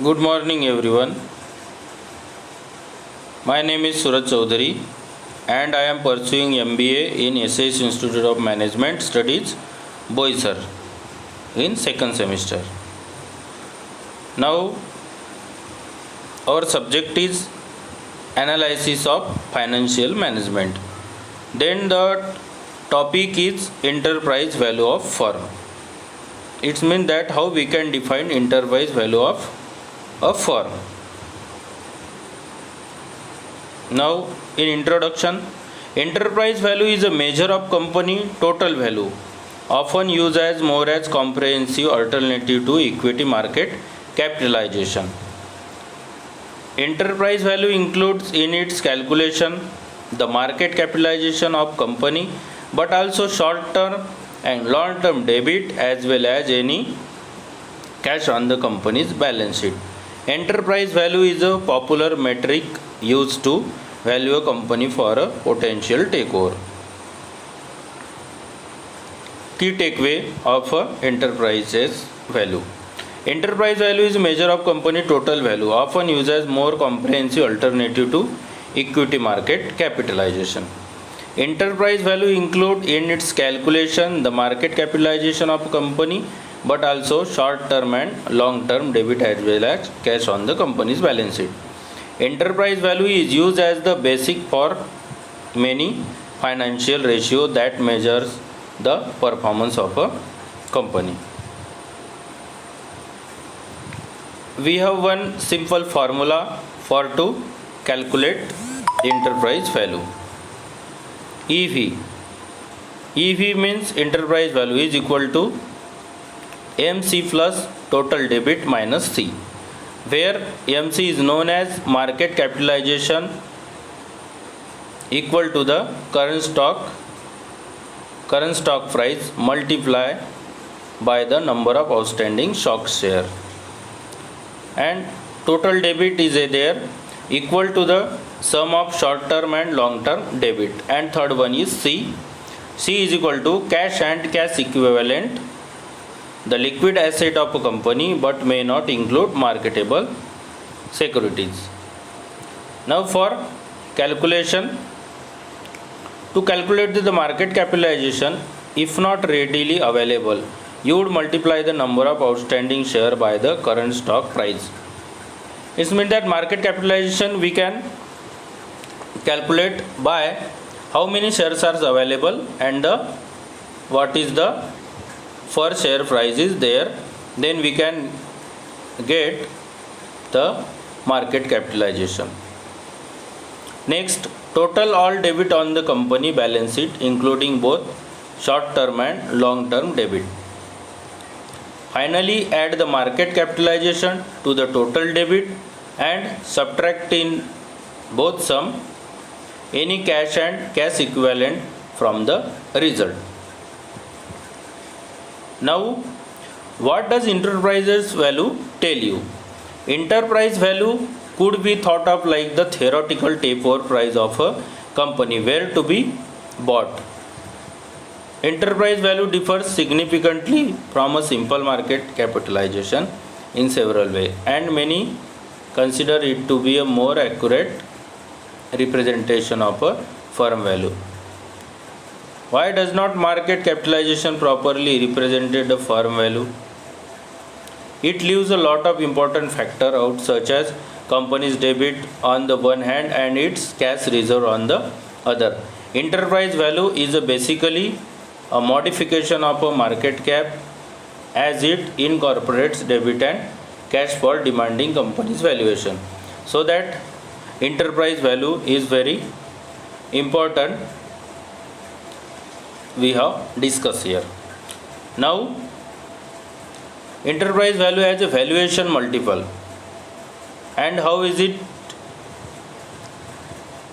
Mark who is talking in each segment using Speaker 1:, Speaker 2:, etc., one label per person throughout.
Speaker 1: Good morning, everyone. My name is Suraj Chaudhary, and I am pursuing MBA in SIS Institute of Management Studies, Boisar, in second semester. Now, our subject is analysis of financial management. Then the topic is enterprise value of firm. It means that how we can define enterprise value of a firm. Now, in introduction, enterprise value is a measure of company total value, often used as more as comprehensive alternative to equity market capitalization. Enterprise value includes in its calculation the market capitalization of company, but also short term and long term debit as well as any cash on the company's balance sheet. Enterprise value is a popular metric used to value a company for a potential takeover. Key takeaway of enterprise's value. Enterprise value is a measure of company total value, often used as more comprehensive alternative to equity market capitalization. Enterprise value include in its calculation the market capitalization of a company, but also short term and long term debit as well as cash on the company's balance sheet. Enterprise value is used as the basic for many financial ratio that measures the performance of a company. We have one simple formula for to calculate enterprise value. EV. EV means enterprise value is equal to MC plus total debit minus C, where MC is known as market capitalization equal to the current stock price multiplied by the number of outstanding stock share, and total debit is there equal to the sum of short term and long term debit, and third one is C. C is equal to cash and cash equivalent, the liquid asset of a company but may not include marketable securities. Now for calculation, to calculate the market capitalization, if not readily available, you would multiply the number of outstanding share by the current stock price. It means that market capitalization we can calculate by how many shares are available and what is the per share price is there, then we can get the market capitalization. Next, total all debit on the company balance sheet including both short term and long term debit. Finally, add the market capitalization to the total debit and subtract in both sum any cash and cash equivalent from the result. Now, what does enterprise's value tell you? Enterprise value could be thought of like the theoretical takeover price of a company where to be bought. Enterprise value differs significantly from a simple market capitalization in several ways, and many consider it to be a more accurate representation of a firm value. Why does not market capitalization properly represented the firm value? It leaves a lot of important factor out, such as company's debit on the one hand and its cash reserve on the other. Enterprise value is basically a modification of a market cap as it incorporates debit and cash for demanding company's valuation. So that enterprise value is very important, we have discussed here. Now, enterprise value has a valuation multiple, and how is it?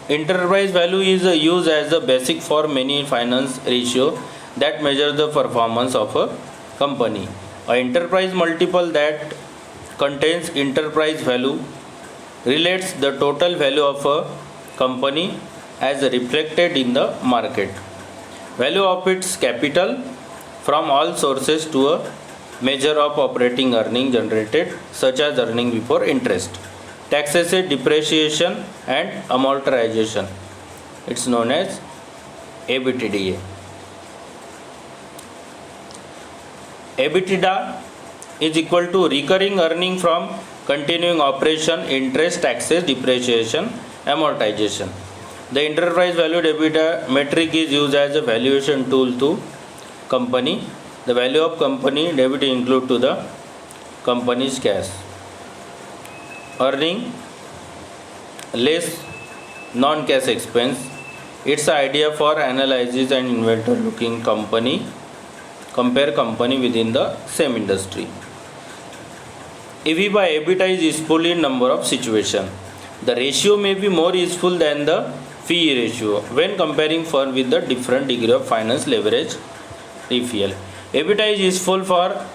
Speaker 1: Enterprise value is used as a basic for many finance ratio that measure the performance of a company. A enterprise multiple that contains enterprise value relates the total value of a company as reflected in the market value of its capital from all sources to a measure of operating earning generated such as earning before interest. Taxes is depreciation and amortization. It's known as EBITDA. EBITDA is equal to recurring earning from continuing operation, interest, taxes, depreciation, amortization. The enterprise valued EBITDA metric is used as a valuation tool to company. The value of company debit include to the company's cash. Earning less non-cash expense. It's an idea for analysis and inventor looking company. Compare company within the same industry. EV by EBITDA is useful in number of situations. The ratio may be more useful than the fee ratio when comparing firm with the different degree of finance leverage TFL. EBITDA is useful for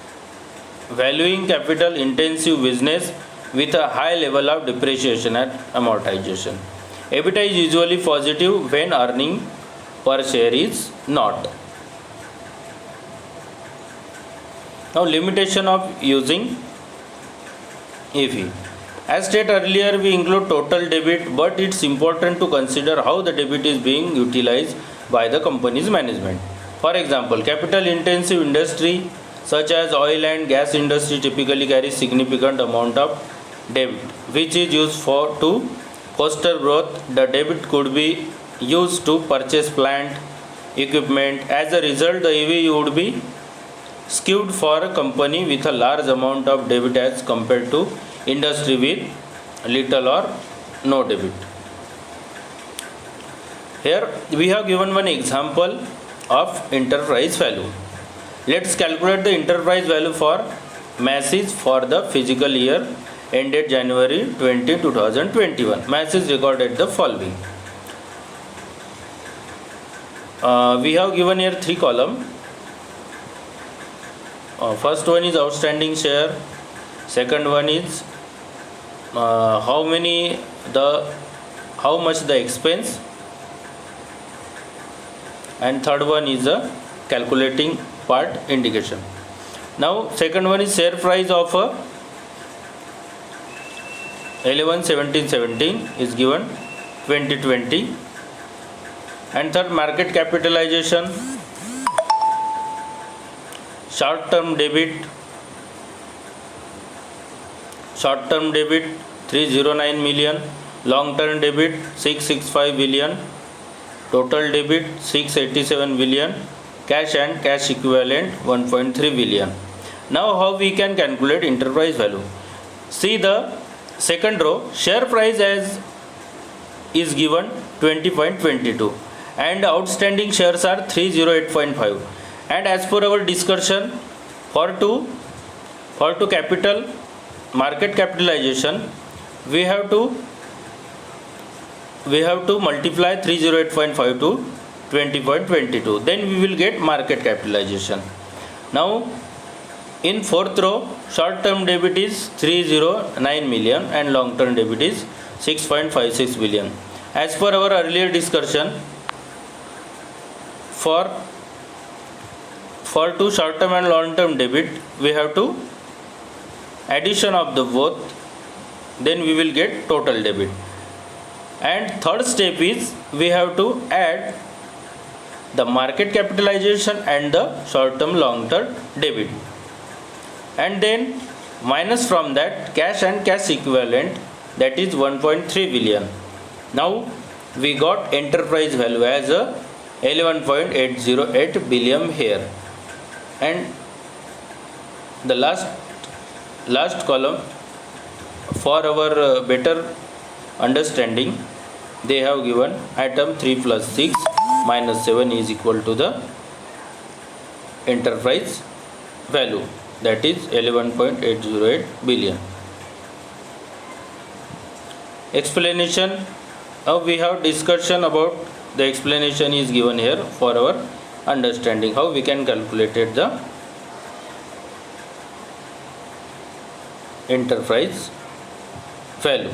Speaker 1: valuing capital intensive business with a high level of depreciation and amortization. EBITDA is usually positive when earning per share is not. Now limitation of using EV. As stated earlier, we include total debit, but it's important to consider how the debit is being utilized by the company's management. For example, capital intensive industry such as oil and gas industry typically carries significant amount of debit which is used to foster growth. The debit could be used to purchase plant, equipment. As a result, the EV would be skewed for a company with a large amount of debit as compared to industry with little or no debit. Here we have given one example of enterprise value. Let's calculate the enterprise value for Masses for the physical year ended January 20, 2021. Masses recorded the following. We have given here 3 columns. First one is outstanding share. Second one is how much the expense, and third one is the calculating part indication. Now second one is share price of 11/17/17 is given 2020, and third market capitalization. Short term debit 309 million, long term debit 665 billion, total debit 687 billion, cash and cash equivalent 1.3 billion. Now how we can calculate enterprise value? See the second row, share price as is given 20.22 and outstanding shares are 308.5, and as per our discussion for to capital market capitalization we have to multiply 308.5 to 20.22, then we will get market capitalization. Now in fourth row, short term debit is 309 million and long term debit is 6.56 billion. As per our earlier discussion, for to short term and long term debit we have to addition of the both, then we will get total debit. And third step is we have to add the market capitalization and the short term long term debit, and then minus from that cash and cash equivalent, that is 1.3 billion. Now we got enterprise value as a 11.808 billion here. And the last column, for our better understanding, they have given item 3 plus 6 minus 7 is equal to the enterprise value, that is 11.808 billion. Explanation. Now we have discussion about the explanation is given here for our understanding how we can calculate the enterprise value.